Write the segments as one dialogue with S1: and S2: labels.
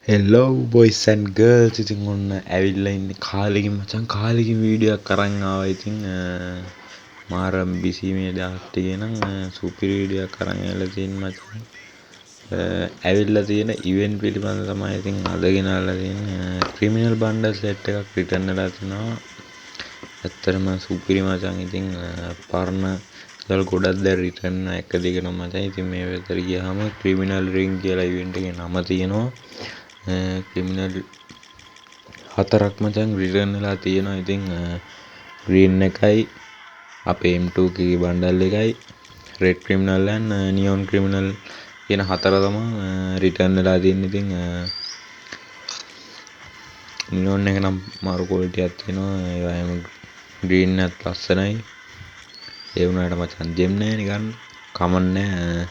S1: Hello boys and girls. ඉතින් ඔන්න ඇවිල්ලා ඉන්නේ කාලෙකින් මචං. කාලෙකින් වීඩියෝ එකක් අරන් ආවා. ඉතින් මාරම් බිසි මේ දවස් ටිකේ නම් සුපිරි වීඩියෝ එකක් අරන් ඇවිල්ලා තියෙන මචං. ඇවිල්ලා තියෙන ඉවෙන්ට් පිළිබඳව තමයි ඉතින් අද ගෙනාලා තියෙන්නේ. ක්‍රිමිනල් බන්ඩල් සෙට් එකක් රිටර්න් වෙලා තිනවා. ඇත්තටම සුපිරි මචං. ඉතින් පරණ දල් ගොඩක් දැන් රිටර්න් එක දිගටම මචං. ඉතින් මේ වෙතර ගියාම ක්‍රිමිනල් රින් කියලා ඉවෙන්ට් එකේ නම තියෙනවා. ක්‍රිමිනල් 4ක් මචං රිටර්න් වෙලා තියෙනවා. ඉතින් ග්‍රීන් එකයි අපේ M2 කී බණ්ඩල් එකයි රෙඩ් ක්‍රිමිනල් and නියොන් ක්‍රිමිනල් කියන 4 තමයි රිටර්න් වෙලා තියෙන්නේ. ඉතින් නියොන් එක නම් මාරු ක්වොලිටි එකක් තියෙනවා. ඒ වගේම ග්‍රීන් එකත් ලස්සනයි. ඒ වුණාට මචං ජෙම් නෑ නිකන් කමන් නෑ.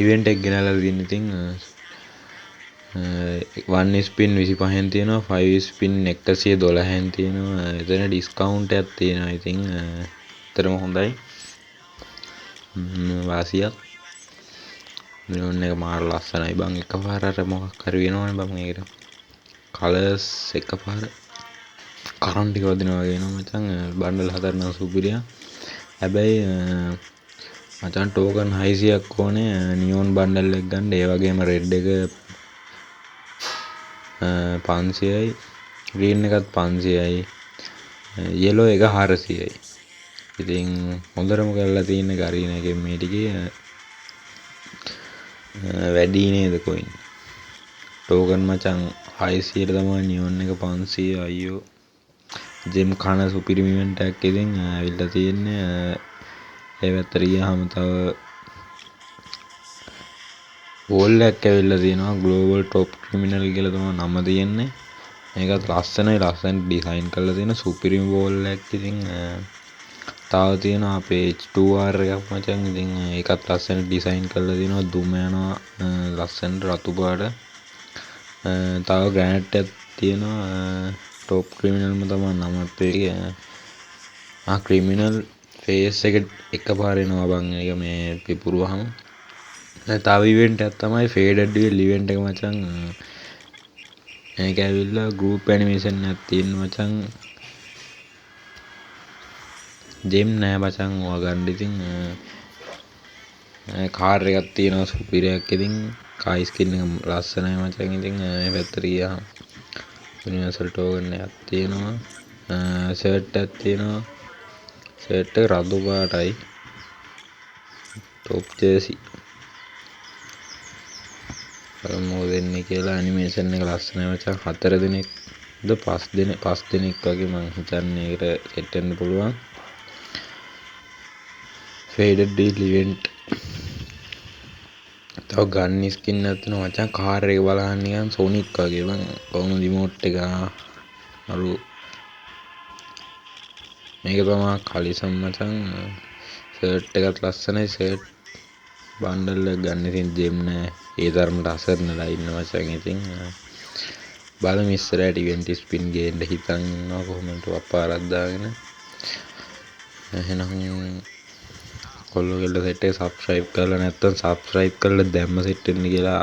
S1: ඉවෙන්ට් එක ගෙනල්ලා තියෙන්නේ. ඉතින් 1 ස්පින් 25න් තියෙනවා. 5 ස්පින් 112න් තියෙනවා. එතන ඩිස්කවුන්ට් එකක් තියෙනවා. ඉතින් ඇත්තටම හොඳයි. වාසියක්. නියොන් එක මාර ලස්සනයි බං. එකපාරට මොකක් හරි වෙනවනේ බං මේකට. කලර්ස් එකපාර කරන්ට් එක වදිනවා වගේ එනවා මචං. බණ්ඩල් 4 නම් සුපිරිය. හැබැයි මචං ටෝකන් 600ක් ඕනේ නියොන් බණ්ඩල් එක ගන්න. ඒ වගේම රෙඩ් එක 500යි, ග්‍රීන් එකත් 500යි, යෙලෝ එක 400යි. ඉතින් හොඳටම කරලා තියෙන ගරීන එකෙන් මේ ටිකේ වැඩි නේද කොයින්. ටෝකන් මචං 600ට තමයි නියොන් එක 500. අයියෝ ජෙම් කන සුපිරි ඉවෙන්ට් එකක් ඉතින් ඇවිල්ලා තියෙන්නේ. ඒ පැත්තට ගියාම තව වෝල් එකක් ඇවිල්ලා තියෙනවා. ග්ලෝබල් টොප් ක්‍රිමිනල් කියලා තමයි නම තියෙන්නේ. මේකත් ලස්සනයි. ලස්සන ඩිසයින් කරලා තියෙන සුපිරි වෝල් එකක්. ඉතින් තව තියෙනවා අපේ H2R එකක් මචං. ඉතින් ඒකත් ලස්සන ඩිසයින් කරලා තියෙනවා. දුම යනවා ලස්සන රතු පාට. තව ග්‍රැනට් එකක් තියෙනවා. টොප් ක්‍රිමිනල්ම තමයි නමත් ඒකේ. ක්‍රිමිනල් ෆේස් එක එකපාර එනවා බං. ඒක මේ පිපුරුවහම. තව ඉවෙන්ට් එකක් තමයි ෆේඩඩ් ඩුවෙල් ඉවෙන්ට් එක මචං. මේක ඇවිල්ලා ගෲප් ඇනිමේෂන් එකක් තියෙන මචං. ජෙම් නෑ මචං ඔයා ගන්න. ඉතින් කාර් එකක් තියෙනවා සුපිරියක්. ඉතින් කායි ස්කින් එක ලස්සනයි මචං. ඉතින් මේ පැත්තට ගියාම යුනිවර්සල් ටෝකන් එකක් තියෙනවා. ෂර්ට් එකක් තියෙනවා. ෂර්ට් එක රතු පාටයි. টොප් ජර්සි මොකද වෙන්නේ කියලා. ඇනිමේෂන් එක ලස්සනයි මචං. 4 දිනක්ද 5 දිනක් වගේ මං හිතන්නේ ඒකට සෙට් වෙන්න පුළුවන්. ෆේඩඩ් ඩීල් ඉවෙන්ට්. තව ගන් ස්කින් එකක් තියෙනවා මචං. කාර් එක බලන්න නිකන් සොනික් වගේ මං. කොහොමද රිමෝට් එක අරු මේක තමයි කලිසම් මචං. ෂර්ට් එකත් ලස්සනයි. ෂර්ට් බණ්ඩල් එක ගන්න ඉතින් ජෙම් නෑ. ඒ තරමට අසරණලා ඉන්න මචං. ඉතින් බලමු ඉස්සරහට ඉවෙන්ට් ස්පින් ගේන්න හිතන් ඉන්නවා කොහොමද අප්පාරක් දාගෙන. එහෙනම් කොල්ලෝ කෙල්ල සෙට් එක සබ්ස්ක්‍රයිබ් කරලා නැත්නම් සබ්ස්ක්‍රයිබ් කරලා දැම්ම සෙට් වෙන්න කියලා